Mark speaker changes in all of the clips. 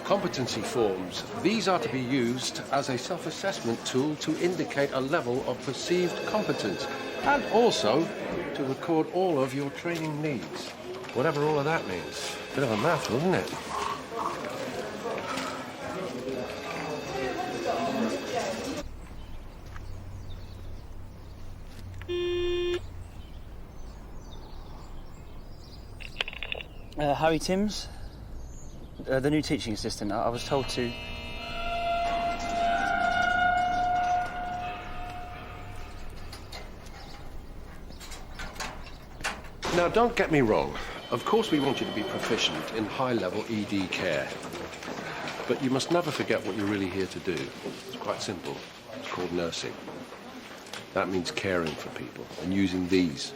Speaker 1: competency forms. These are to be used as a self-assessment tool to indicate a level of perceived competence and also to record all of your training needs, whatever all of that means. Bit of a mouthful, isn't it?
Speaker 2: Harry Timms, the new teaching assistant. I was told to...
Speaker 1: Now, don't get me wrong. Of course we want you to be proficient in high-level ED care. But you must never forget what you're really here to do. It's quite simple. It's called nursing. That means caring for people and using these.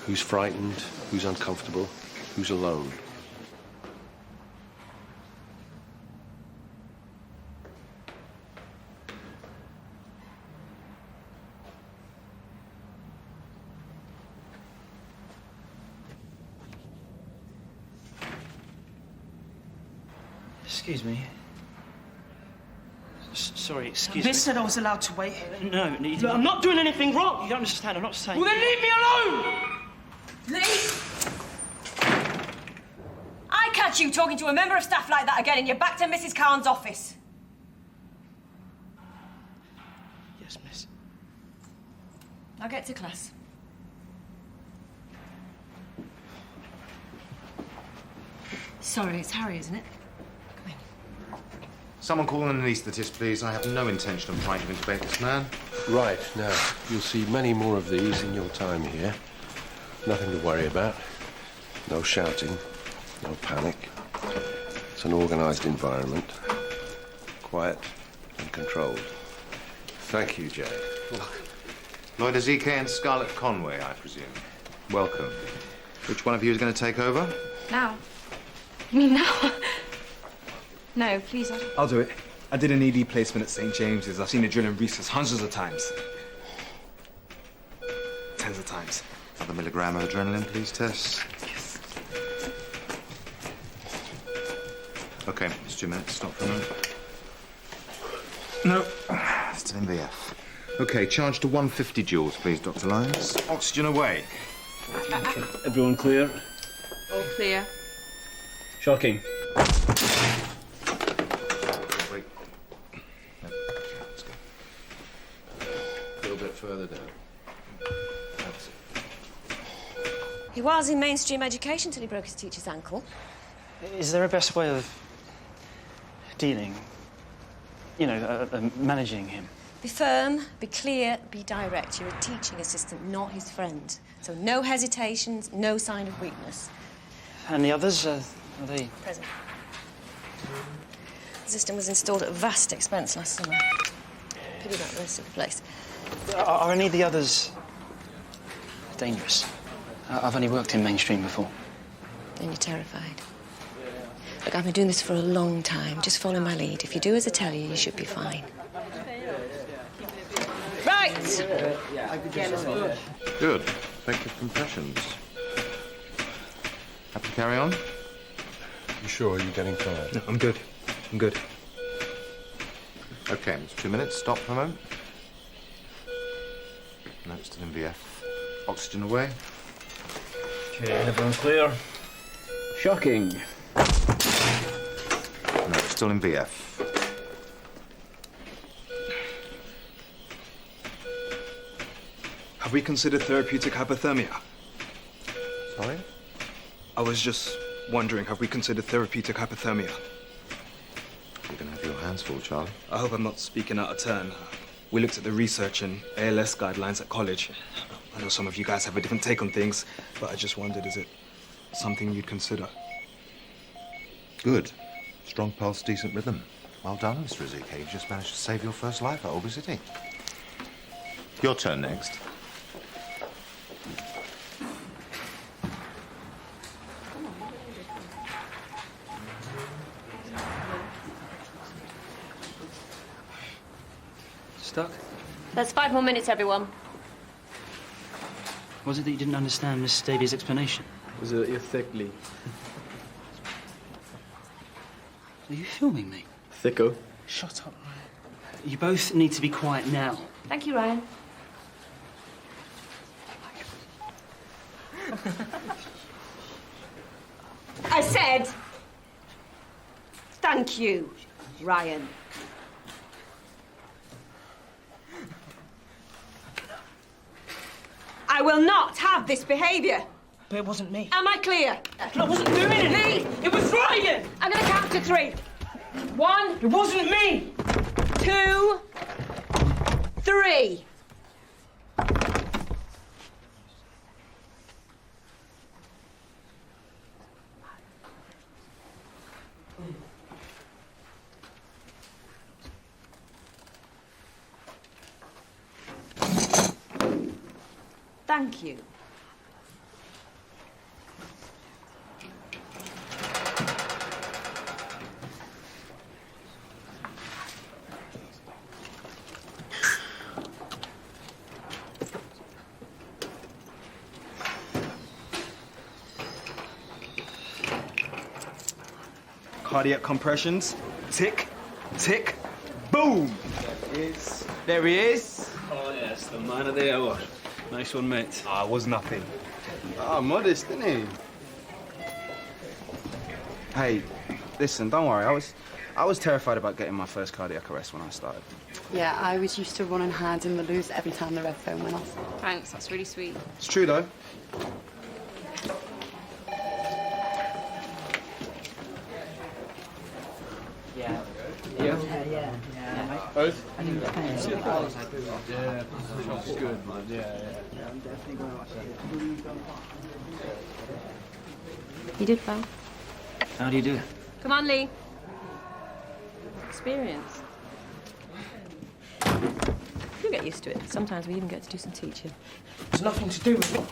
Speaker 1: Who's frightened, who's uncomfortable, who's alone.
Speaker 2: Excuse me. Sorry, excuse
Speaker 3: Miss
Speaker 2: me.
Speaker 3: said I was allowed to wait.
Speaker 2: No,
Speaker 3: Look, I'm not doing anything wrong.
Speaker 2: You don't understand, I'm not saying...
Speaker 3: Well, then leave me alone!
Speaker 4: Lee! I catch you talking to a member of staff like that again and you're back to Mrs. Khan's office.
Speaker 2: Yes, miss.
Speaker 4: Now get to class. Sorry, it's Harry, isn't it? Come in.
Speaker 5: Someone call an anaesthetist, please. I have no intention of trying to intubate this man.
Speaker 1: Right, now, you'll see many more of these in your time here. Nothing to worry about. No shouting, no panic. It's an organised environment. Quiet and controlled. Thank you, Jay.
Speaker 5: Lloyd, Asike and Scarlett Conway, I presume. Welcome. Which one of you is going to take over?
Speaker 6: Now? You mean now? No, please.
Speaker 7: I'll do it. I did an ED placement at St. James's. I've seen the drill and recess hundreds of times. Tens of times.
Speaker 5: Another milligram of adrenaline, please, Tess.
Speaker 7: Yes.
Speaker 5: OK, just 2 minutes. Stop for a moment.
Speaker 7: No.
Speaker 5: Still in VF. OK, charge to 150 joules, please, Dr. Lyons. Oxygen away.
Speaker 2: Okay. Everyone clear?
Speaker 6: All clear.
Speaker 2: Shocking.
Speaker 5: Wait. No. Let's go.
Speaker 1: A little bit further down. That's it.
Speaker 4: He was in mainstream education till he broke his teacher's ankle.
Speaker 2: Is there a best way of dealing, managing him?
Speaker 4: Be firm, be clear, be direct. You're a teaching assistant, not his friend. So no hesitations, no sign of weakness.
Speaker 2: And the others, are they...
Speaker 4: Present. The system was installed at vast expense last summer. Pity about the rest of the place.
Speaker 2: Are any of the others dangerous? I've only worked in mainstream before.
Speaker 4: Then you're terrified. Look, I've been doing this for a long time. Just follow my lead. If you do as I tell you, you should be fine. Right!
Speaker 5: Good. Effective compressions. Happy to carry on?
Speaker 1: You sure you're getting tired?
Speaker 7: No, I'm good. I'm good.
Speaker 5: OK, it's 2 minutes. Stop for a moment. No, it's still in VF. Oxygen away.
Speaker 2: Okay, everyone clear? Shocking.
Speaker 5: No, it's still in VF.
Speaker 7: Have we considered therapeutic hypothermia?
Speaker 5: Sorry?
Speaker 7: I was just wondering, have we considered therapeutic hypothermia?
Speaker 5: You're going to have your hands full, Charlie.
Speaker 7: I hope I'm not speaking out of turn. We looked at the research and ALS guidelines at college. I know some of you guys have a different take on things, but I just wondered, is it something you'd consider?
Speaker 5: Good. Strong pulse, decent rhythm. Well done, Mr. Asike. You just managed to save your first life at Aubrey City. Your turn next.
Speaker 2: Stuck?
Speaker 6: That's 5 more minutes, everyone.
Speaker 2: Was it that you didn't understand Miss Davies' explanation?
Speaker 8: Was it your thick, Lee?
Speaker 3: Are you filming me?
Speaker 8: Thicko.
Speaker 3: Shut up, Ryan. You both need to be quiet now.
Speaker 6: Thank you, Ryan.
Speaker 9: I said, thank you, Ryan. I will not have this behaviour.
Speaker 3: But it wasn't me.
Speaker 9: Am I clear?
Speaker 3: I wasn't doing it.
Speaker 9: Lee,
Speaker 3: It was Ryan!
Speaker 9: I'm going to count to 3. 1,
Speaker 3: It wasn't me!
Speaker 9: 2, 3. Thank you.
Speaker 7: Cardiac compressions. Tick, tick, boom.
Speaker 8: There he is. Oh, yes, the man of the hour. Nice one, mate.
Speaker 7: Ah, it was nothing.
Speaker 8: Ah, modest, isn't he?
Speaker 10: Hey, listen, don't worry. I was terrified about getting my first cardiac arrest when I started.
Speaker 11: Yeah, I was used to running hands in the loose every time the red phone went off.
Speaker 6: Thanks, that's really sweet.
Speaker 10: It's true, though.
Speaker 8: Both?
Speaker 6: You did well.
Speaker 2: How do you do it?
Speaker 6: Come on, Lee. Experience.
Speaker 4: You'll get used to it. Sometimes we even get to do some teaching.
Speaker 3: It's nothing to do with what...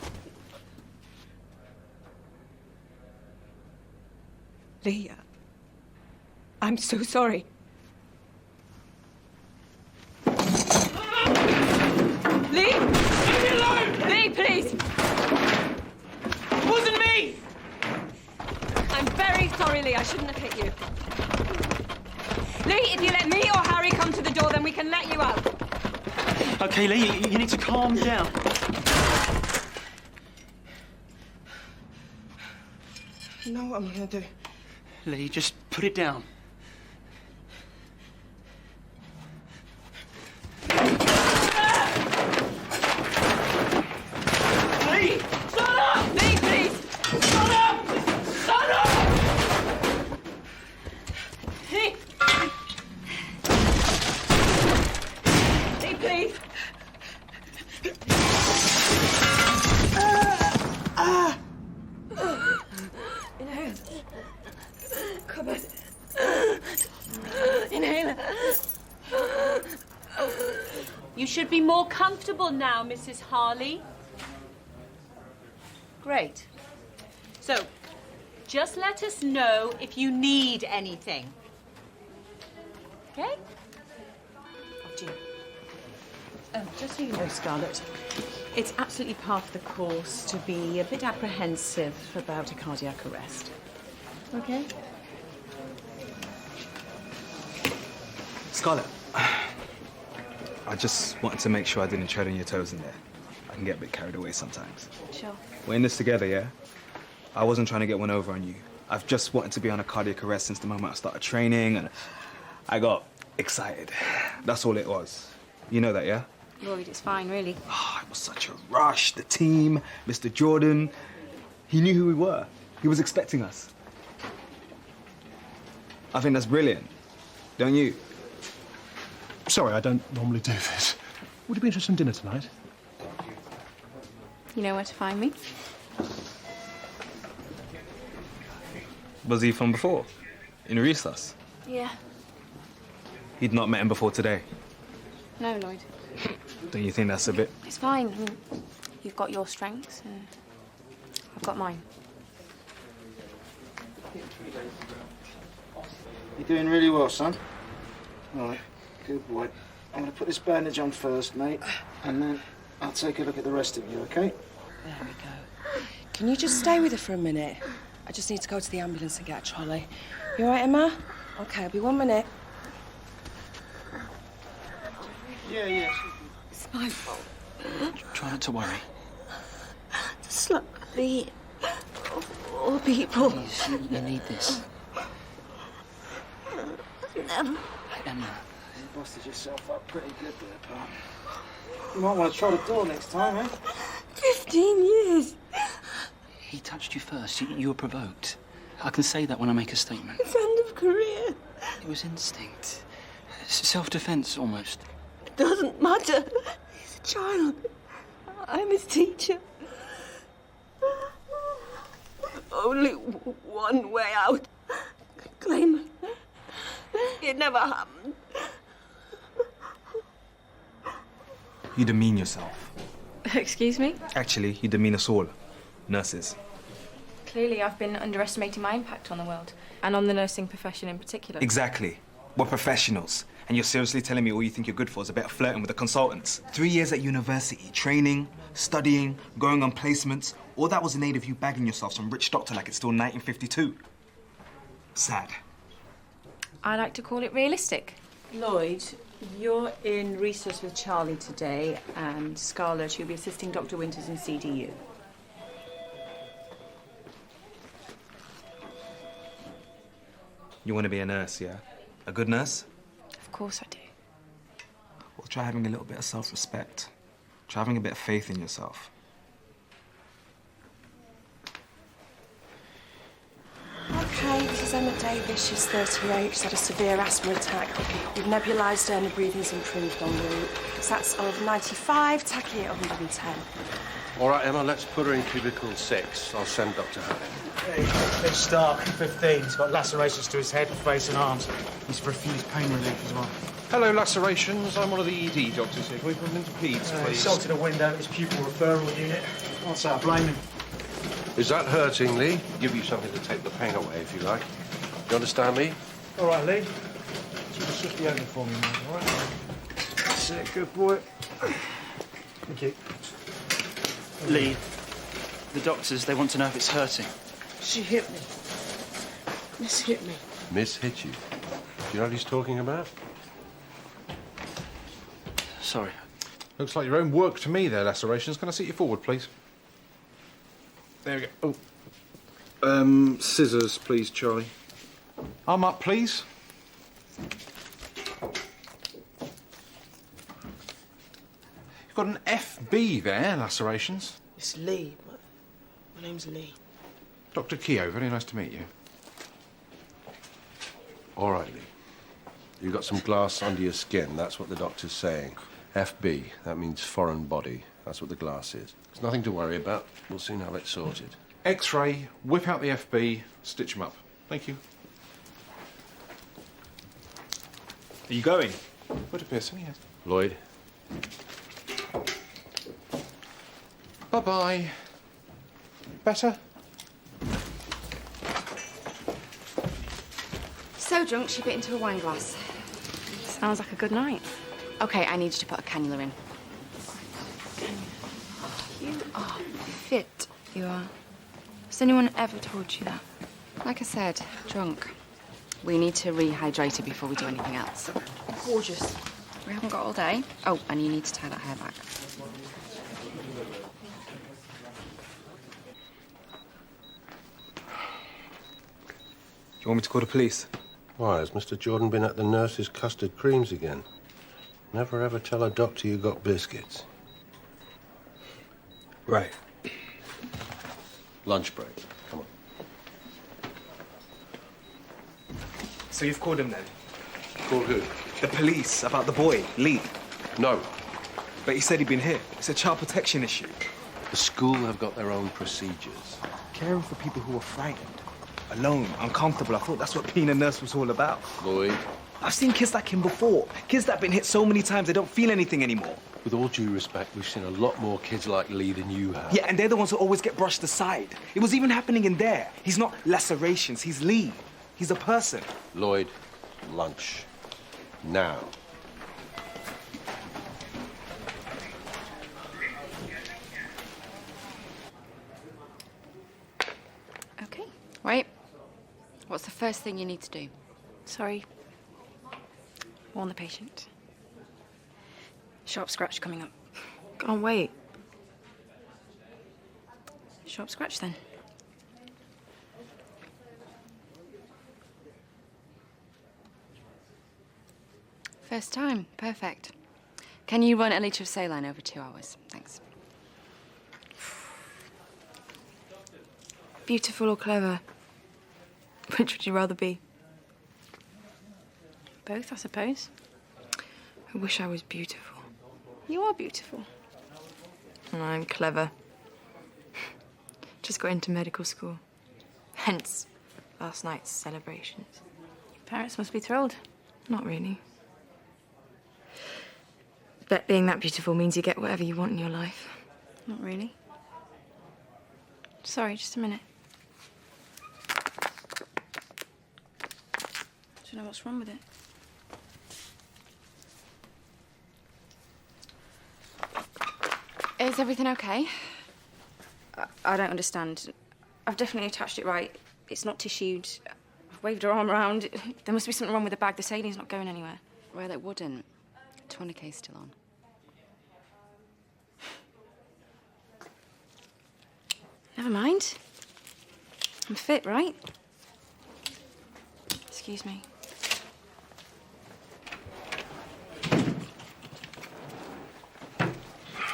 Speaker 9: Lee, I'm so sorry. Lee!
Speaker 3: Leave me alone!
Speaker 9: Lee, please!
Speaker 3: It wasn't me!
Speaker 9: I'm very sorry, Lee. I shouldn't have hit you. Lee, if you let me or Harry come to the door, then we can let you out.
Speaker 3: Okay, Lee, you need to calm down. You know what I'm gonna do? Lee, just put it down. Lee!
Speaker 9: Shut up! Lee, please!
Speaker 3: Shut up! Shut up!
Speaker 9: Lee! Lee, please! Inhale. Come on. Inhale.
Speaker 6: You should be more comfortable now, Mrs. Harley. Great. So, just let us know if you need anything. Okay?
Speaker 4: Oh, dear. Just so you know, Scarlett, it's absolutely part of the course to be a bit apprehensive about a cardiac arrest. Okay?
Speaker 7: Scarlett, I just wanted to make sure I didn't tread on your toes in there. I can get a bit carried away sometimes.
Speaker 6: Sure.
Speaker 7: We're in this together, yeah? I wasn't trying to get one over on you. I've just wanted to be on a cardiac arrest since the moment I started training, and I got excited. That's all it was. You know that, yeah?
Speaker 6: Lloyd, it's fine, really.
Speaker 7: Oh, it was such a rush. The team, Mr. Jordan, he knew who we were. He was expecting us. I think that's brilliant. Don't you?
Speaker 12: Sorry, I don't normally do this. Would you be interested in dinner tonight?
Speaker 6: You know where to find me?
Speaker 7: Was he from before? In recess?
Speaker 6: Yeah.
Speaker 7: He'd not met him before today.
Speaker 6: No, Lloyd.
Speaker 7: Don't you think that's a bit...
Speaker 6: It's fine. I mean, you've got your strengths, and I've got mine.
Speaker 13: You're doing really well, son. All right, good boy. I'm going to put this bandage on first, mate, and then I'll take a look at the rest of you, okay?
Speaker 14: There we go. Can you just stay with her for a minute? I just need to go to the ambulance and get a trolley. You all right, Emma?
Speaker 3: Okay, I'll be 1 minute.
Speaker 13: Yeah.
Speaker 3: It's my fault.
Speaker 2: Try not to worry.
Speaker 3: Just like me. All people.
Speaker 2: Please, you need this.
Speaker 3: Never.
Speaker 2: Emma.
Speaker 13: You busted yourself up pretty good there, pal. You might want to try the door next time, eh?
Speaker 3: 15 years.
Speaker 2: He touched you first. You were provoked. I can say that when I make a statement.
Speaker 3: It's end of career.
Speaker 2: It was instinct. Self-defense, almost.
Speaker 3: It doesn't matter. He's a child. I'm his teacher. Only one way out. Claim it never happened.
Speaker 7: You demean yourself.
Speaker 9: Excuse me?
Speaker 7: Actually, you demean us all. Nurses.
Speaker 9: Clearly, I've been underestimating my impact on the world, and on the nursing profession in particular.
Speaker 7: Exactly. We're professionals. And you're seriously telling me all you think you're good for is a bit of flirting with the consultants? 3 years at university, training, studying, going on placements. All that was in aid of you bagging yourself some rich doctor like it's still 1952. Sad.
Speaker 9: I like to call it realistic.
Speaker 4: Lloyd, you're in research with Charlie today, and Scarlett, you'll be assisting Dr. Winters in CDU.
Speaker 7: You want to be a nurse, yeah? A good nurse?
Speaker 9: Of course I do.
Speaker 7: Well, try having a little bit of self-respect. Try having a bit of faith in yourself.
Speaker 3: Okay, this is Emma Davis. She's 38. She's had a severe asthma attack. We've nebulised her and the breathing's improved en route. SATs of 95, tachy at 110.
Speaker 1: All right, Emma, let's put her in cubicle 6. I'll send Dr. Hallett.
Speaker 13: Bit stark, 15. He's got lacerations to his head, face and arms. He's refused pain relief as well.
Speaker 15: Hello, lacerations. I'm one of the ED doctors here. Can we put him into peds, please?
Speaker 13: He salted a window at his pupil referral unit. I'd say I blame him.
Speaker 1: Is that hurting, Lee? Give you something to take the pain away, if you like. You understand me?
Speaker 13: All right, Lee. Just shift the oven for me, mate, all right? That's it, good boy. Thank you.
Speaker 2: Lee, the doctors, they want to know if it's hurting.
Speaker 3: She hit me. Miss hit me.
Speaker 1: Miss hit you. Do you know what he's talking about?
Speaker 2: Sorry.
Speaker 15: Looks like your own work to me there, lacerations. Can I sit you forward, please? There we go. Oh. Scissors, please, Charlie. Arm up, please. You've got an FB there, lacerations.
Speaker 3: It's Lee. My name's Lee.
Speaker 15: Dr. Keogh, very nice to meet you.
Speaker 1: All right, Lee. You've got some glass under your skin. That's what the doctor's saying. FB, that means foreign body. That's what the glass is. There's nothing to worry about. We'll soon have it sorted.
Speaker 15: X-ray, whip out the FB, stitch him up. Thank you.
Speaker 7: Are you going?
Speaker 15: Would appear so, yes.
Speaker 1: Lloyd.
Speaker 15: Bye-bye. Better?
Speaker 11: So drunk she bit into a wine glass.
Speaker 9: Sounds like a good night.
Speaker 11: Okay, I need you to put a cannula in. You are fit. You are. Has anyone ever told you that? Like I said, drunk. We need to rehydrate her before we do anything else.
Speaker 3: Gorgeous.
Speaker 11: We haven't got all day. Oh, and you need to tie that hair back.
Speaker 7: Do you want me to call the police?
Speaker 1: Why, has Mr. Jordan been at the nurse's custard creams again? Never ever tell a doctor you got biscuits.
Speaker 7: Right.
Speaker 1: Lunch break. Come on.
Speaker 7: So you've called him then?
Speaker 1: Call who?
Speaker 7: The police, about the boy, Lee.
Speaker 1: No.
Speaker 7: But he said he'd been hit. It's a child protection issue.
Speaker 1: The school have got their own procedures.
Speaker 7: Caring for people who are frightened, alone, uncomfortable. I thought that's what being a nurse was all about.
Speaker 1: Lloyd.
Speaker 7: I've seen kids like him before. Kids that have been hit so many times they don't feel anything anymore.
Speaker 1: With all due respect, we've seen a lot more kids like Lee than you have.
Speaker 7: Yeah, and they're the ones who always get brushed aside. It was even happening in there. He's not lacerations, he's Lee. He's a person.
Speaker 1: Lloyd, lunch. Now.
Speaker 11: Okay, right. What's the first thing you need to do?
Speaker 9: Sorry. Warn the patient. Sharp scratch coming up.
Speaker 11: Can't wait.
Speaker 9: Sharp scratch, then.
Speaker 11: First time. Perfect. Can you run a litre of saline over 2 hours? Thanks. Beautiful or clever? Which would you rather be?
Speaker 9: Both, I suppose.
Speaker 11: I wish I was beautiful.
Speaker 9: You are beautiful.
Speaker 11: And I'm clever. Just got into medical school. Hence last night's celebrations.
Speaker 9: Your parents must be thrilled.
Speaker 11: Not really. Bet being that beautiful means you get whatever you want in your life.
Speaker 9: Not really. Sorry, just a minute. I don't know what's wrong with it.
Speaker 11: Is everything okay?
Speaker 9: I don't understand. I've definitely attached it right. It's not tissued. I've waved her arm around. There must be something wrong with the bag. The saling's not going anywhere.
Speaker 11: Well, it wouldn't. Tourniquet's still on.
Speaker 9: Never mind. I'm fit, right? Excuse me.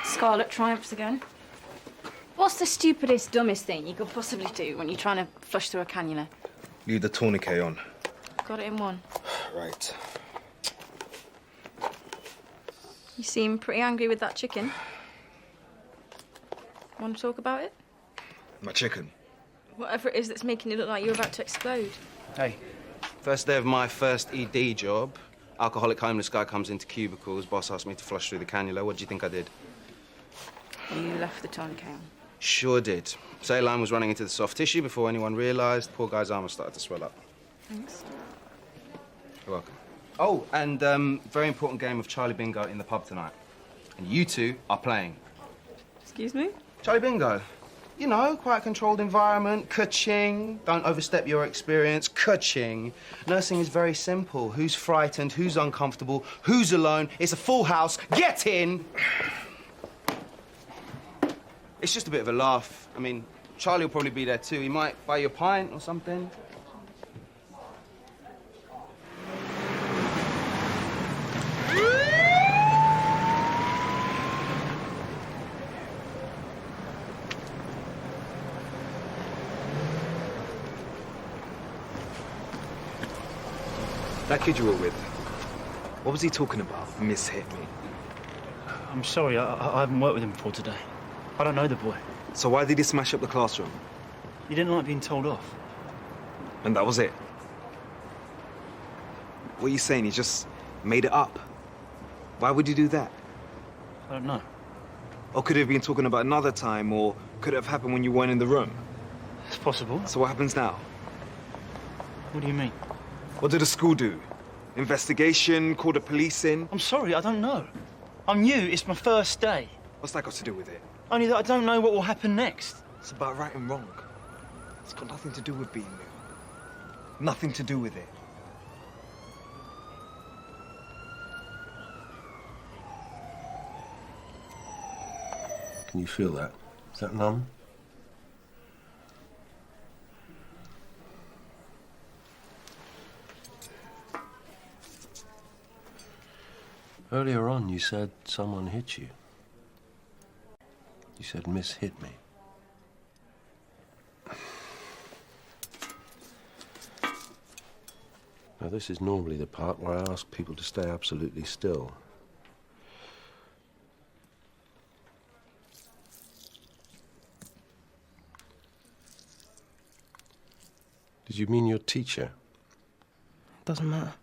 Speaker 9: Scarlett triumphs again. What's the stupidest, dumbest thing you could possibly do when you're trying to flush through a cannula?
Speaker 7: Leave the tourniquet on.
Speaker 9: Got it in one.
Speaker 7: Right.
Speaker 9: You seem pretty angry with that chicken. Want to talk about it?
Speaker 7: My chicken.
Speaker 9: Whatever it is that's making it look like you're about to explode.
Speaker 10: Hey, first day of my first ED job. Alcoholic homeless guy comes into cubicles. Boss asked me to flush through the cannula. What do you think I did?
Speaker 9: You left the tourniquet on.
Speaker 10: Sure did. Saline was running into the soft tissue before anyone realised. Poor guy's arm started to swell up.
Speaker 9: Thanks.
Speaker 10: You're welcome. Oh, and very important game of Charlie Bingo in the pub tonight. And you two are playing.
Speaker 9: Excuse me?
Speaker 10: Charlie Bingo. You know, quite a controlled environment, ka-ching. Don't overstep your experience, ka-ching. Nursing is very simple. Who's frightened, who's uncomfortable, who's alone. It's a full house. Get in! It's just a bit of a laugh. I mean, Charlie will probably be there too. He might buy you a pint or something.
Speaker 7: That kid you were with, what was he talking about? Miss hit me.
Speaker 2: I'm sorry, I haven't worked with him before today. I don't know the boy.
Speaker 7: So why did he smash up the classroom?
Speaker 2: He didn't like being told off.
Speaker 7: And that was it? What are you saying? He just made it up? Why would you do that?
Speaker 2: I don't know.
Speaker 7: Or could he have been talking about another time, or could it have happened when you weren't in the room?
Speaker 2: It's possible.
Speaker 7: So what happens now?
Speaker 2: What do you mean?
Speaker 7: What did the school do? Investigation? Call the police in?
Speaker 2: I'm sorry, I don't know. I'm new, it's my first day.
Speaker 7: What's that got to do with it?
Speaker 2: Only that I don't know what will happen next.
Speaker 7: It's about right and wrong. It's got nothing to do with being new. Nothing to do with it.
Speaker 1: Can you feel that? Is that numb? Earlier on, you said someone hit you. You said Miss hit me. Now, this is normally the part where I ask people to stay absolutely still. Did you mean your teacher?
Speaker 2: Doesn't matter.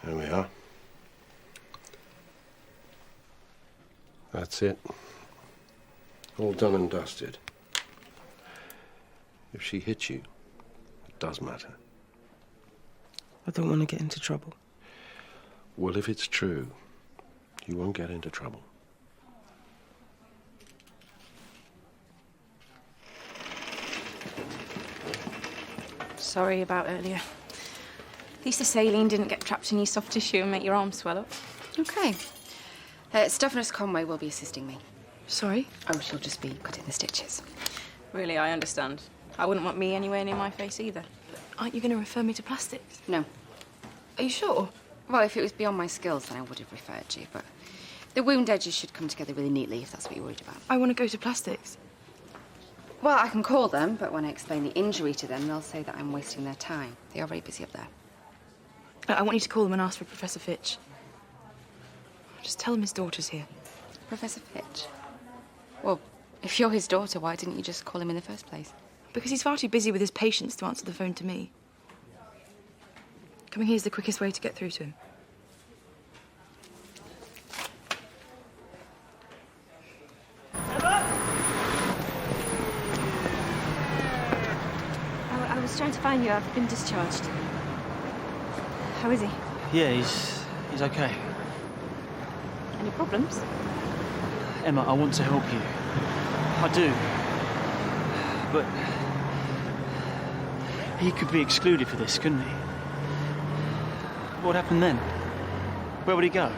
Speaker 1: There we are. That's it. All done and dusted. If she hit you, it does matter.
Speaker 2: I don't want to get into trouble.
Speaker 1: Well, if it's true, You won't get into trouble.
Speaker 9: Sorry about earlier. At least the saline didn't get trapped in your soft tissue and make your arm swell up.
Speaker 11: Okay. Stephanus Conway will be assisting me.
Speaker 9: Sorry?
Speaker 11: Oh, she'll just be cutting the stitches.
Speaker 9: Really, I understand. I wouldn't want me anywhere near my face either.
Speaker 11: Aren't you going to refer me to plastics? No.
Speaker 9: Are you sure?
Speaker 11: Well, if it was beyond my skills, then I would have referred you, but the wound edges should come together really neatly, if that's what you're worried about.
Speaker 9: I want to go to plastics.
Speaker 11: Well, I can call them, but when I explain the injury to them, they'll say that I'm wasting their time. They are very busy up there.
Speaker 9: I want you to call them and ask for Professor Fitch. Just tell him his daughter's here.
Speaker 11: Professor Fitch? Well, if you're his daughter, why didn't you just call him in the first place?
Speaker 9: Because he's far too busy with his patients to answer the phone to me. Coming here's the quickest way to get through to him. I was trying to find you. I've been discharged. How is he?
Speaker 2: Yeah, he's okay.
Speaker 9: Any problems?
Speaker 2: Emma, I want to help you. I do. But he could be excluded for this, couldn't he? What happened then? Where would he go?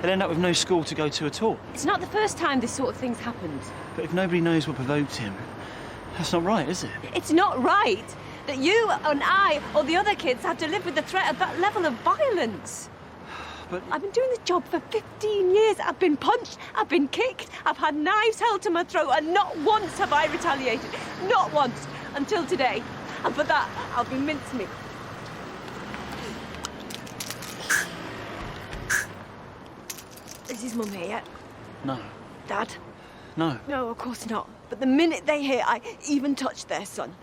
Speaker 2: He'll end up with no school to go to at all.
Speaker 3: It's not the first time this sort of thing's happened.
Speaker 2: But if nobody knows what provoked him, that's not right, is it?
Speaker 3: It's not right that you and I or the other kids had to live with the threat of that level of violence.
Speaker 2: But
Speaker 3: I've been doing this job for 15 years. I've been punched, I've been kicked, I've had knives held to my throat, and not once have I retaliated. Not once, until today. And for that, I'll be mincemeat. Is his mum here yet?
Speaker 2: No.
Speaker 3: Dad?
Speaker 2: No.
Speaker 3: No, of course not. But the minute they hear I even touched their son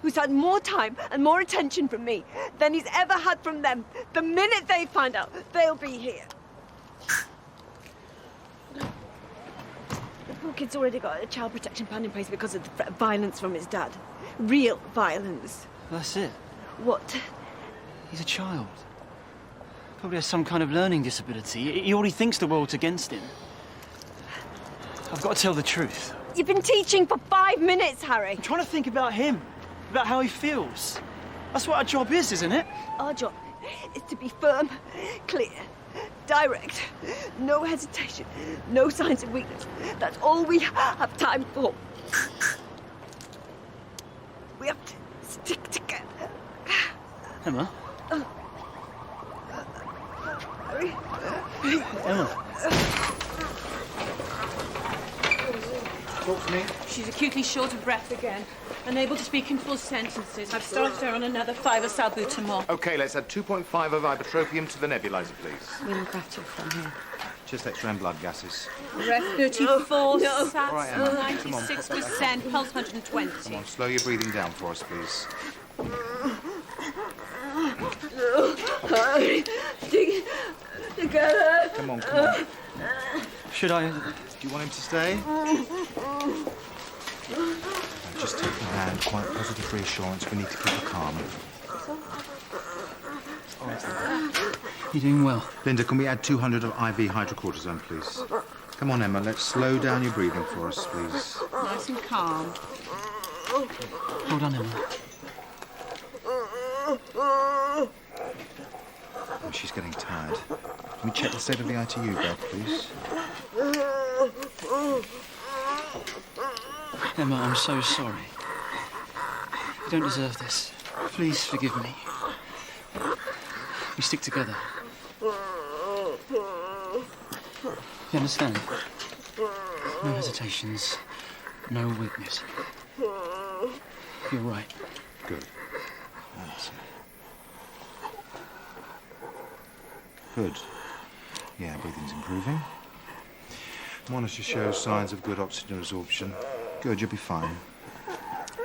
Speaker 3: who's had more time and more attention from me than he's ever had from them, the minute they find out, they'll be here. The poor kid's already got a child protection plan in place because of the threat of violence from his dad. Real violence.
Speaker 2: That's it.
Speaker 3: What?
Speaker 2: He's a child. Probably has some kind of learning disability. He already thinks the world's against him. I've got to tell the truth.
Speaker 3: You've been teaching for 5 minutes, Harry.
Speaker 2: I'm trying to think about him, about how he feels. That's what our job is, isn't it?
Speaker 3: Our job is to be firm, clear, direct, no hesitation, no signs of weakness. That's all we have time for. We have to stick together.
Speaker 2: Emma?
Speaker 3: Harry?
Speaker 2: Emma?
Speaker 13: Talk to me.
Speaker 6: She's acutely short of breath again, unable to speak in full sentences. I've started her on another 5 of salbutamol.
Speaker 5: OK, let's add 2.5 of ibupropium to the nebulizer, please.
Speaker 11: We'll look after it from here.
Speaker 5: Just extra and blood gases.
Speaker 6: Breath 34,
Speaker 3: No.
Speaker 6: sats
Speaker 5: Right, Emma. Come on.
Speaker 6: 96%, pulse 120.
Speaker 5: Come on, slow your breathing down for us, please.
Speaker 3: Harry, stick together.
Speaker 5: Come on, come on.
Speaker 2: Should I?
Speaker 5: Do you want him to stay? Just take the hand, quite positive reassurance. We need to keep her calm.
Speaker 2: You're doing well.
Speaker 5: Linda, can we add 200 of IV hydrocortisone, please? Come on, Emma, let's slow down your breathing for us, please.
Speaker 6: Nice and calm.
Speaker 2: Hold on, Emma.
Speaker 5: Oh, she's getting tired. Can we check the state of the ITU bed, please?
Speaker 2: Emma, I'm so sorry. You don't deserve this. Please forgive me. We stick together. You understand? No hesitations, no weakness. You're right.
Speaker 5: Good. That's it. Good. Yeah, breathing's improving. Monitor shows signs of good oxygen absorption. Good, you'll be fine.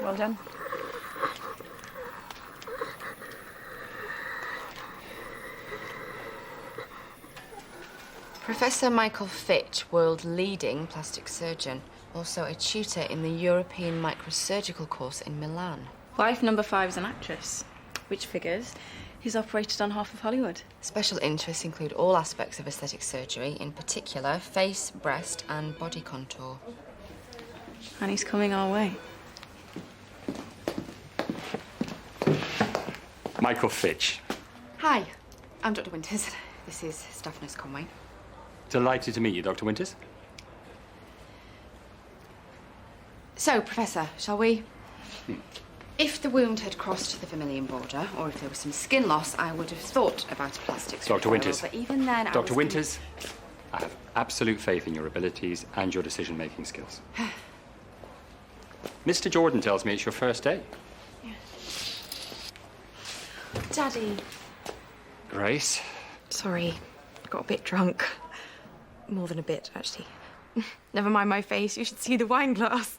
Speaker 9: Well done.
Speaker 11: Professor Michael Fitch, world-leading plastic surgeon, also a tutor in the European microsurgical course in Milan.
Speaker 9: Wife number 5 is an actress, which figures.
Speaker 4: He's operated on half of Hollywood.
Speaker 11: Special interests include all aspects of aesthetic surgery, in particular face, breast, and body contour.
Speaker 4: And he's coming our way.
Speaker 16: Michael Fitch.
Speaker 11: Hi, I'm Dr. Winters. This is staff nurse Conway.
Speaker 16: Delighted to meet you, Dr. Winters.
Speaker 11: So, Professor, shall we? If the wound had crossed the vermilion border, or if there was some skin loss, I would have thought about a plastics
Speaker 16: Dr.
Speaker 11: referral,
Speaker 16: Winters.
Speaker 11: But even then,
Speaker 16: Dr. Winters, I have absolute faith in your abilities and your decision-making skills. Mr. Jordan tells me it's your first day.
Speaker 11: Daddy.
Speaker 16: Grace.
Speaker 11: Sorry, got a bit drunk. More than a bit, actually. Never mind my face, you should see the wine glass.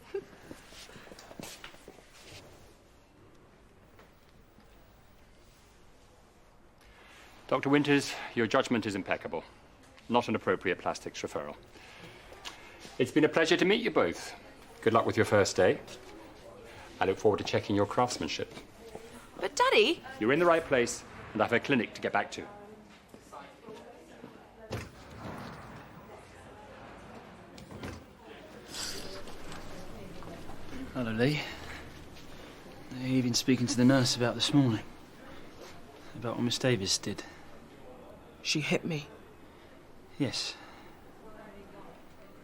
Speaker 16: Dr. Winters, your judgment is impeccable. Not an appropriate plastics referral. It's been a pleasure to meet you both. Good luck with your first day. I look forward to checking your craftsmanship.
Speaker 11: But, Daddy...
Speaker 16: You're in the right place, and I have a clinic to get back to.
Speaker 2: Hello, Lee. You've been speaking to the nurse about this morning. About what Miss Davis did.
Speaker 17: She hit me.
Speaker 2: Yes.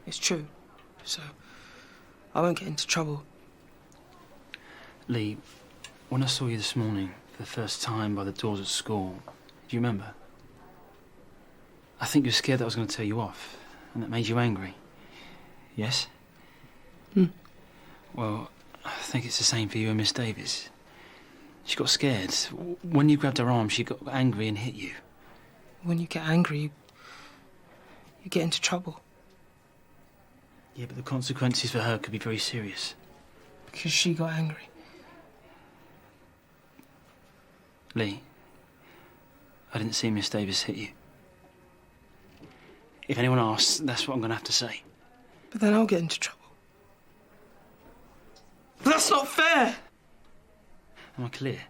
Speaker 17: It's true. So, I won't get into trouble.
Speaker 2: Lee, when I saw you this morning for the first time by the doors at school, do you remember? I think you were scared that I was going to tell you off, and that made you angry. Yes? Well, I think it's the same for you and Miss Davis. She got scared. When you grabbed her arm, she got angry and hit you.
Speaker 17: When you get angry, you get into trouble.
Speaker 2: Yeah, but the consequences for her could be very serious.
Speaker 17: Because she got angry.
Speaker 2: Lee, I didn't see Miss Davis hit you. If anyone asks, that's what I'm going to have to say.
Speaker 17: But then I'll get into trouble. That's not fair!
Speaker 2: Am I clear?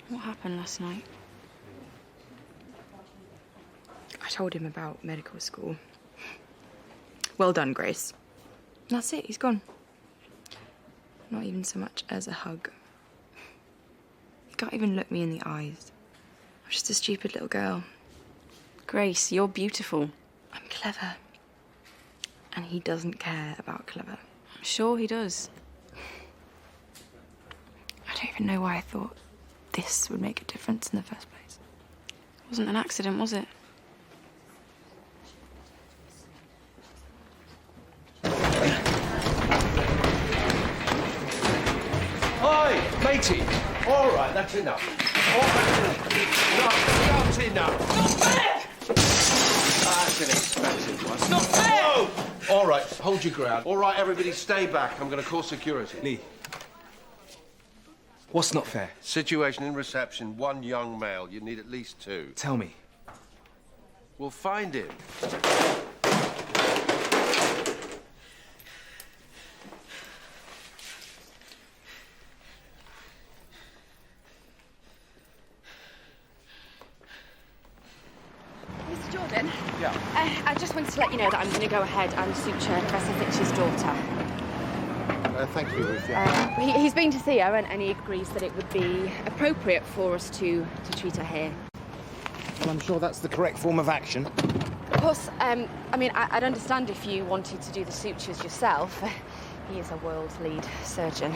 Speaker 11: What happened last night? I told him about medical school. Well done, Grace. That's it, he's gone. Not even so much as a hug. He can't even look me in the eyes. I'm just a stupid little girl.
Speaker 4: Grace, you're beautiful.
Speaker 11: I'm clever. And he doesn't care about clever.
Speaker 4: I'm sure he does.
Speaker 11: I don't even know why I thought this would make a difference in the first place. It wasn't an accident, was it?
Speaker 1: Oi, matey! All right, that's enough. All right, that's enough. That's an expensive one.
Speaker 17: Not fair!
Speaker 1: Whoa! All right, hold your ground. All right, everybody, stay back. I'm going to call security.
Speaker 7: Lee. What's not fair?
Speaker 1: Situation in reception, one young male. You need at least two.
Speaker 7: Tell me.
Speaker 1: We'll find him.
Speaker 11: Mr. Jordan?
Speaker 1: Yeah.
Speaker 11: I just wanted to let you know that I'm going to go ahead and suture Professor Fitch's daughter.
Speaker 5: Thank you, Ruth.
Speaker 11: He's been to see her, and he agrees that it would be appropriate for us to treat her here.
Speaker 13: Well, I'm sure that's the correct form of action.
Speaker 11: Of course, I mean, I'd understand if you wanted to do the sutures yourself. He is a world lead surgeon.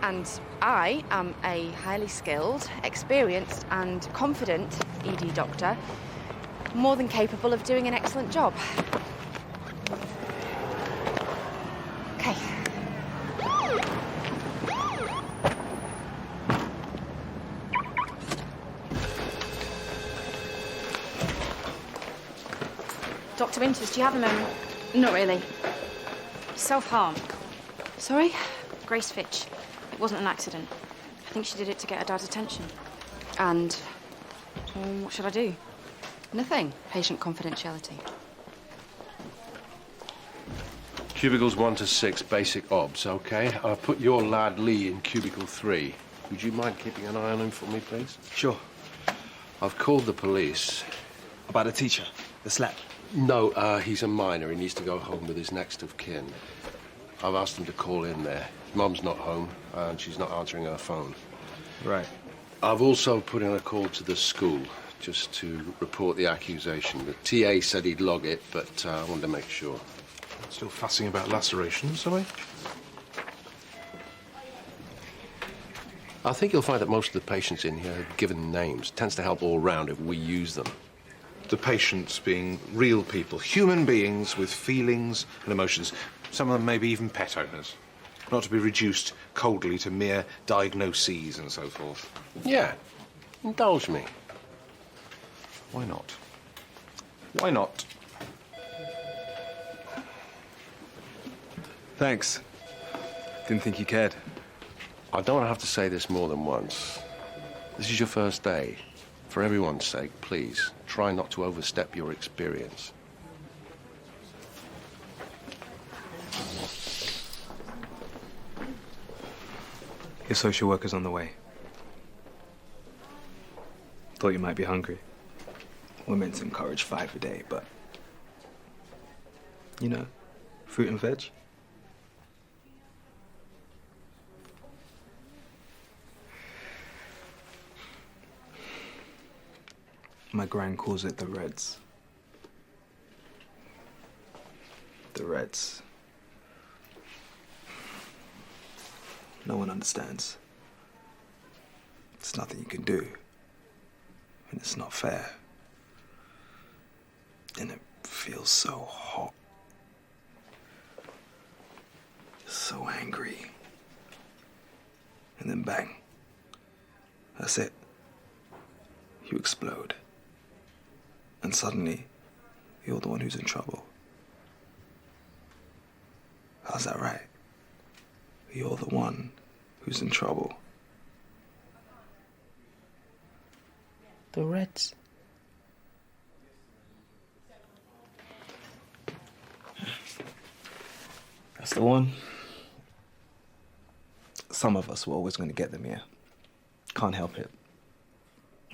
Speaker 11: And I am a highly skilled, experienced and confident ED doctor, more than capable of doing an excellent job. Okay. Dr. Winters, do you have a moment? Not really.
Speaker 4: Self-harm.
Speaker 11: Sorry? Grace Fitch. It wasn't an accident. I think she did it to get her dad's attention. And
Speaker 9: What should I do?
Speaker 11: Nothing. Patient confidentiality.
Speaker 1: Cubicles 1 to 6, basic obs, okay? I'll put your lad Lee in cubicle 3. Would you mind keeping an eye on him for me, please?
Speaker 7: Sure.
Speaker 1: I've called the police.
Speaker 7: About the teacher? The slap?
Speaker 1: No, he's a minor. He needs to go home with his next of kin. I've asked him to call in there. Mum's not home, and she's not answering her phone.
Speaker 7: Right.
Speaker 1: I've also put in a call to the school, just to report the accusation. The TA said he'd log it, but I wanted to make sure.
Speaker 15: Still fussing about lacerations, are we?
Speaker 1: I think you'll find that most of the patients in here are given names. Tends to help all round if we use them.
Speaker 15: The patients being real people, human beings with feelings and emotions. Some of them maybe even pet owners. Not to be reduced coldly to mere diagnoses and so forth.
Speaker 1: Yeah. Indulge me.
Speaker 15: Why not? Why not?
Speaker 7: Thanks. Didn't think you cared.
Speaker 1: I don't have to say this more than once. This is your first day. For everyone's sake, please, try not to overstep your experience.
Speaker 7: Your social worker's on the way. Thought you might be hungry. We're meant to encourage 5 a day, but... You know, fruit and veg. My gran calls it the Reds. The Reds. No one understands. There's nothing you can do. And it's not fair. And it feels so hot. So angry. And then bang. That's it. You explode. And suddenly, you're the one who's in trouble. How's that right? You're the one who's in trouble.
Speaker 17: The Reds.
Speaker 7: That's the one. Some of us were always going to get them, yeah. Can't help it.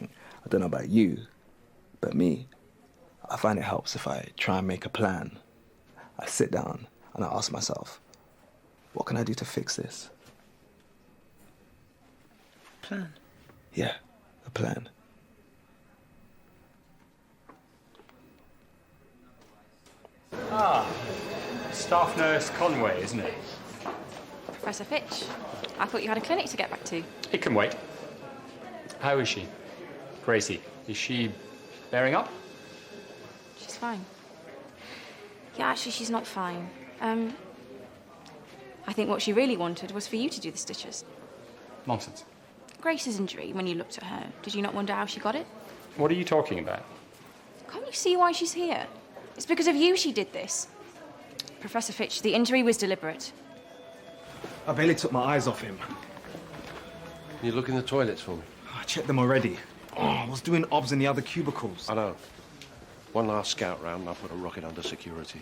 Speaker 7: I don't know about you, but me, I find it helps if I try and make a plan. I sit down and I ask myself, what can I do to fix this?
Speaker 17: Plan?
Speaker 7: Yeah, a plan.
Speaker 16: Ah, staff nurse Conway, isn't it?
Speaker 9: Professor Fitch, I thought you had a clinic to get back to.
Speaker 16: It can wait. How is she? Gracie, is she bearing up?
Speaker 9: She's fine. Yeah, actually, she's not fine. I think what she really wanted was for you to do the stitches.
Speaker 16: Nonsense.
Speaker 9: Grace's injury, when you looked at her, did you not wonder how she got it?
Speaker 16: What are you talking about?
Speaker 9: Can't you see why she's here? It's because of you she did this. Professor Fitch, the injury was deliberate.
Speaker 7: I barely took my eyes off him.
Speaker 1: You look in the toilets for me?
Speaker 7: I checked them already. Oh, I was doing obs in the other cubicles.
Speaker 1: I know. One last scout round and I'll put a rocket under security.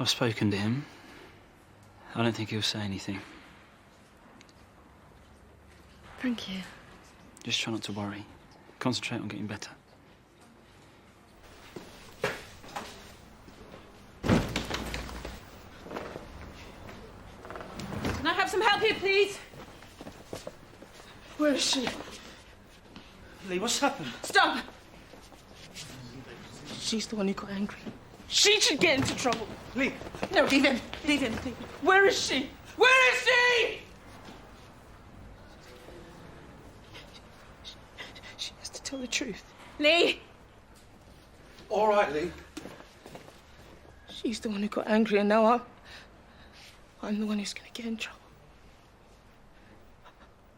Speaker 2: I've spoken to him. I don't think he'll say anything.
Speaker 11: Thank you.
Speaker 2: Just try not to worry. Concentrate on getting better.
Speaker 6: Can I have some help here, please?
Speaker 17: Where is she? Lee, what's happened?
Speaker 6: Stop!
Speaker 17: She's the one who got angry.
Speaker 6: She should get into trouble.
Speaker 7: Lee.
Speaker 6: No, leave him. Leave him. Leave him. Where is she? Where is she?
Speaker 17: She has to tell the truth.
Speaker 6: Lee!
Speaker 10: All right, Lee.
Speaker 17: She's the one who got angry, and now I'm the one who's going to get in trouble.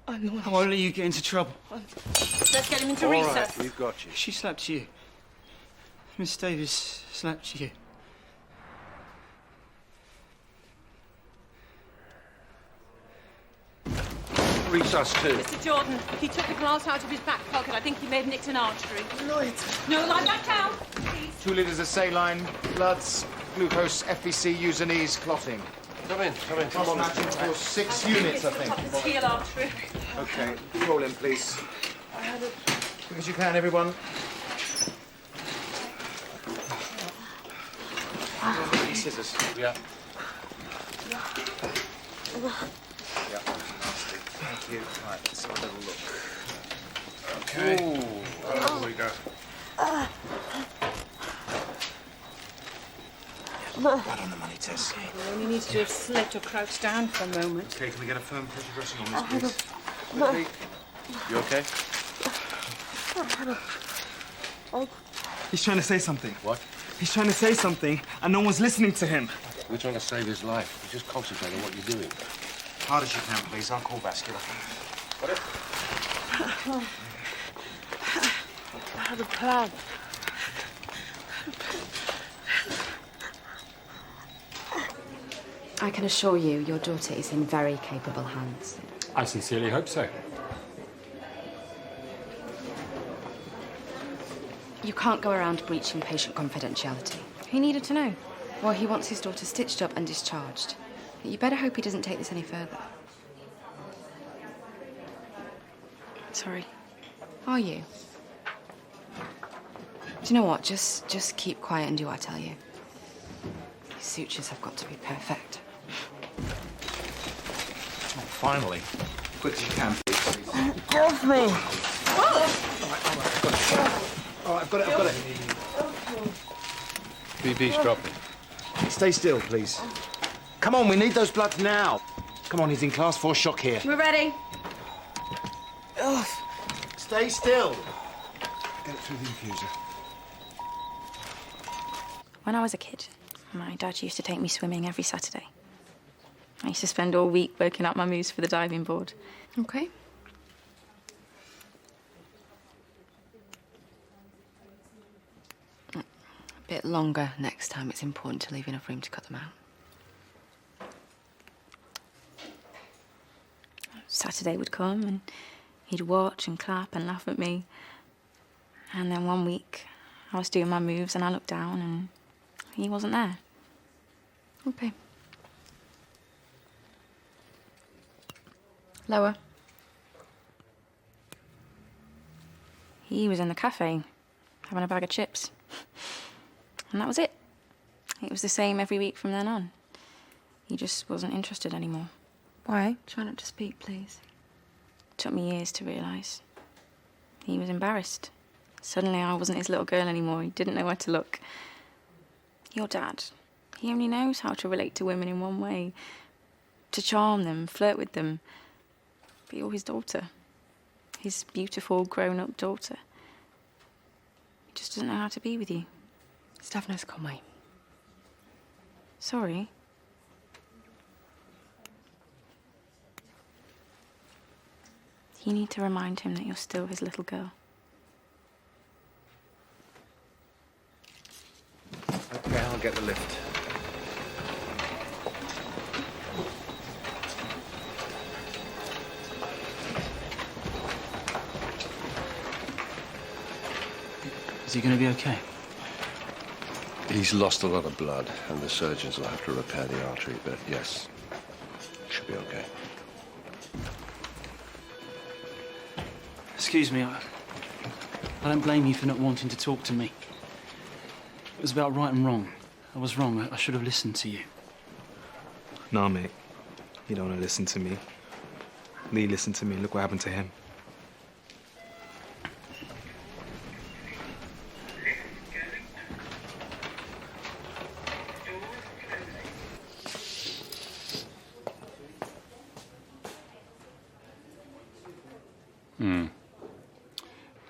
Speaker 17: I'm the one.
Speaker 2: I won't let you get into trouble.
Speaker 6: Let's get him into
Speaker 10: All
Speaker 6: recess.
Speaker 10: right, we've got you.
Speaker 2: She slapped you. Miss Davis slapped you.
Speaker 1: Recess too.
Speaker 6: Mr. Jordan, he took the glass out of his back pocket. I think he may have nicked an artery.
Speaker 13: Lloyd.
Speaker 6: No, lie back down, please.
Speaker 13: 2 litres of saline, bloods, glucose, FVC, Usanese, clotting.
Speaker 1: Come in. Come on.
Speaker 13: Matching for 6 units, I think.
Speaker 6: His heel artery.
Speaker 13: Okay, roll in, please. Quick as you can, everyone. Scissors.
Speaker 1: Yeah.
Speaker 13: Yeah, nasty. Thank you. Right, let's have a little look.
Speaker 15: Okay. There we go.
Speaker 13: Blood on the money, Tess.
Speaker 6: He only needs to have slipped or crouched down for a moment.
Speaker 15: Okay, can we get a firm pressure dressing on this, please?
Speaker 1: You okay?
Speaker 7: He's trying to say something.
Speaker 1: What?
Speaker 7: He's trying to say something, and no one's listening to him.
Speaker 1: We're trying to save his life. Just concentrate on what you're doing.
Speaker 13: Hard as you can, please. I'll call vascular. Got it?
Speaker 17: I have a plan.
Speaker 18: I can assure you, your daughter is in very capable hands.
Speaker 16: I sincerely hope so.
Speaker 18: You can't go around breaching patient confidentiality. He needed to know. Well, he wants his daughter stitched up and discharged. You better hope he doesn't take this any further. Sorry. Are you? Do you know what? Just keep quiet and do what I tell you. These sutures have got to be perfect.
Speaker 13: Oh, finally. Quick as you can, please.
Speaker 17: Get off me!
Speaker 13: All right, I've got it.
Speaker 1: BB's dropping.
Speaker 13: Stay still, please. Come on, we need those bloods now. Come on, he's in class 4 shock here.
Speaker 6: We're ready.
Speaker 13: Ugh. Stay still. Get it through the infuser.
Speaker 9: When I was a kid, my dad used to take me swimming every Saturday. I used to spend all week working out my moves for the diving board.
Speaker 18: Okay. A bit longer next time. It's important to leave enough room to cut them out.
Speaker 9: Saturday would come and he'd watch and clap and laugh at me. And then one week, I was doing my moves and I looked down and he wasn't there.
Speaker 18: Okay. Lower.
Speaker 9: He was in the cafe, having a bag of chips. And that was it. It was the same every week from then on. He just wasn't interested anymore.
Speaker 18: Why? Try not to speak, please.
Speaker 9: It took me years to realise. He was embarrassed. Suddenly I wasn't his little girl anymore. He didn't know where to look. Your dad, he only knows how to relate to women in one way. To charm them, flirt with them. But you're his daughter. His beautiful, grown-up daughter. He just doesn't know how to be with you.
Speaker 18: Stavros Conway.
Speaker 9: Sorry. You need to remind him that you're still his little girl.
Speaker 13: Okay, I'll get the lift.
Speaker 2: Is he going to be okay?
Speaker 1: He's lost a lot of blood, and the surgeons will have to repair the artery, but yes, should be okay.
Speaker 2: Excuse me, I don't blame you for not wanting to talk to me. It was about right and wrong. I was wrong. I should have listened to you.
Speaker 7: Nah, mate. You don't want to listen to me. Lee listened to me. Look what happened to him.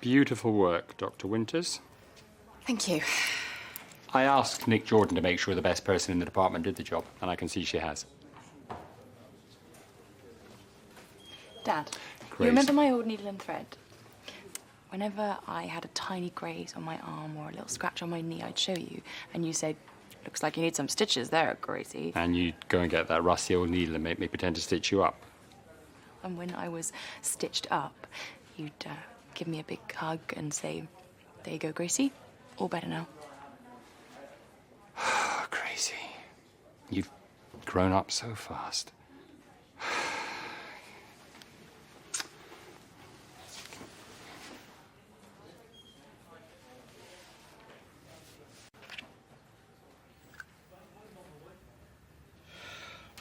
Speaker 16: Beautiful work, Dr. Winters.
Speaker 18: Thank you.
Speaker 16: I asked Nick Jordan to make sure the best person in the department did the job, and I can see she has.
Speaker 9: Dad,
Speaker 16: Grace.
Speaker 9: you remember my old needle and thread? Whenever I had a tiny graze on my arm or a little scratch on my knee, I'd show you, and you say, looks like you need some stitches there, Gracie.
Speaker 16: And you'd go and get that rusty old needle and make me pretend to stitch you up.
Speaker 9: And when I was stitched up, you'd give me a big hug and say, there you go, Gracie. All better now.
Speaker 16: Crazy. You've grown up so fast.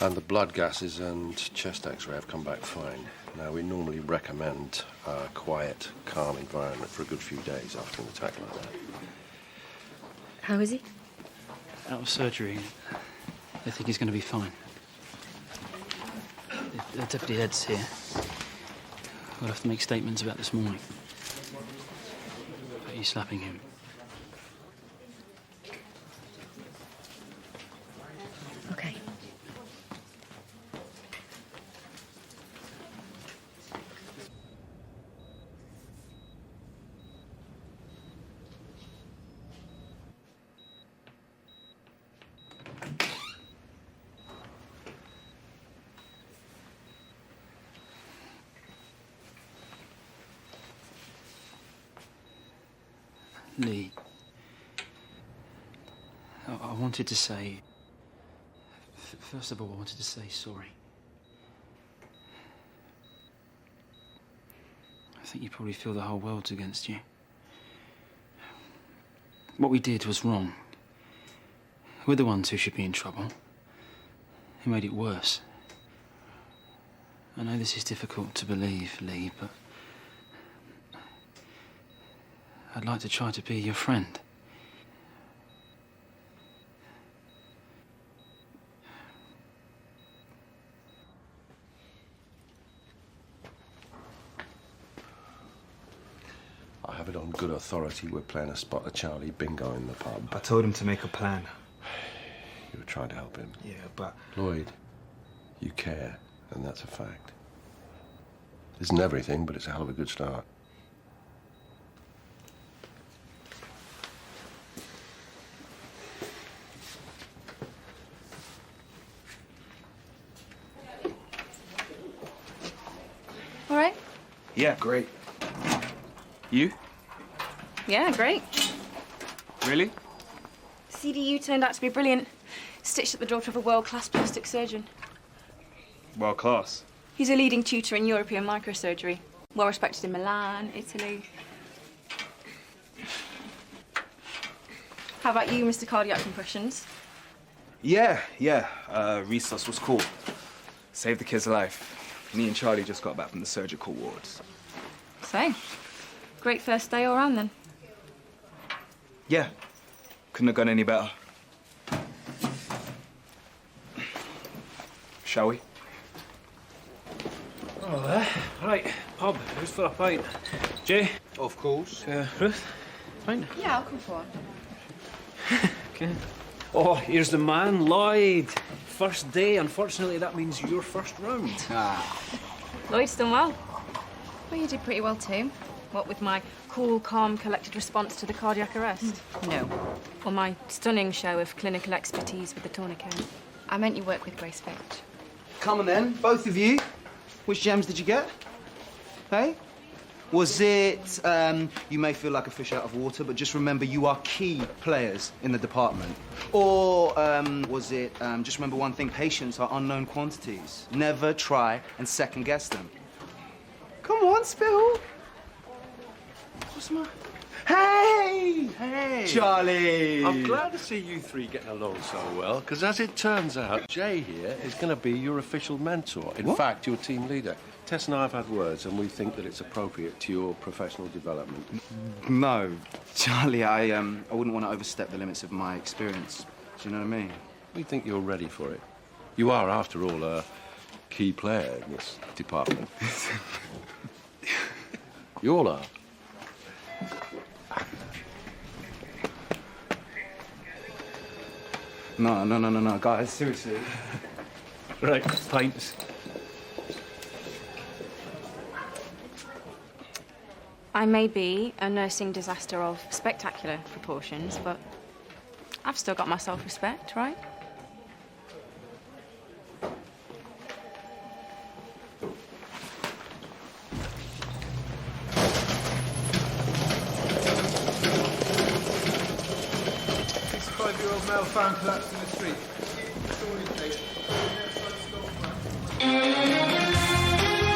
Speaker 1: And the blood gases and chest x-ray have come back fine. Now, we normally recommend a quiet, calm environment for a good few days after an attack like that.
Speaker 9: How is he?
Speaker 2: Out of surgery. They think he's going to be fine. The deputy head's here. We'll have to make statements about this morning. About you slapping him.
Speaker 9: Okay.
Speaker 2: Lee, I wanted to say... First of all, I wanted to say sorry. I think you probably feel the whole world's against you. What we did was wrong. We're the ones who should be in trouble. Who made it worse. I know this is difficult to believe, Lee, but... I'd like to try to be your friend.
Speaker 1: I have it on good authority we're playing a Spot the Charlie bingo in the pub.
Speaker 7: I told him to make a plan.
Speaker 1: You were trying to help him.
Speaker 7: Yeah, but...
Speaker 1: Lloyd, you care, and that's a fact. It isn't everything, but it's a hell of a good start.
Speaker 9: All right?
Speaker 7: Yeah, great. You?
Speaker 9: Yeah, great.
Speaker 7: Really?
Speaker 9: CDU turned out to be brilliant. Stitched up the daughter of a world-class plastic surgeon.
Speaker 7: World class.
Speaker 9: He's a leading tutor in European microsurgery. Well respected in Milan, Italy. How about you, Mr. Cardiac Compressions?
Speaker 7: Yeah. Resus was cool. Saved the kid's life. Me and Charlie just got back from the surgical wards.
Speaker 9: So, great first day all round then.
Speaker 7: Yeah. Couldn't have gone any better. Shall we?
Speaker 8: Oh, there. Right, pub. Who's for a pint? Jay?
Speaker 10: Of course.
Speaker 8: Ruth? Pint?
Speaker 18: Yeah, I'll come for one.
Speaker 8: Okay. Oh, here's the man, Lloyd. First day. Unfortunately, that means your first round.
Speaker 9: Lloyd's done well.
Speaker 18: Well, you did pretty well too.
Speaker 9: What with my cool, calm, collected response to the cardiac arrest?
Speaker 18: No.
Speaker 9: Or my stunning show of clinical expertise with the tourniquet?
Speaker 18: I meant you work with Grace Fitch.
Speaker 10: Come on then, both of you. Which gems did you get? Hey? Was it, you may feel like a fish out of water, but just remember you are key players in the department? Or was it, just remember one thing, patients are unknown quantities. Never try and second guess them. Come on, Spill. What's the matter? Hey!
Speaker 1: Hey!
Speaker 10: Charlie!
Speaker 1: I'm glad to see you three getting along so well, because as it turns out, Jay here is going to be your official mentor. In fact, your team leader. Tess and I have had words, and we think that it's appropriate to your professional development.
Speaker 10: No, Charlie, I wouldn't want to overstep the limits of my experience. Do you know what I mean?
Speaker 1: We think you're ready for it. You are, after all, a key player in this department. You all are.
Speaker 7: No, guys, seriously.
Speaker 8: Right, pints.
Speaker 9: I may be a nursing disaster of spectacular proportions, but I've still got my self-respect, right?
Speaker 19: Five-year-old male found collapsed in the street. That's all it takes.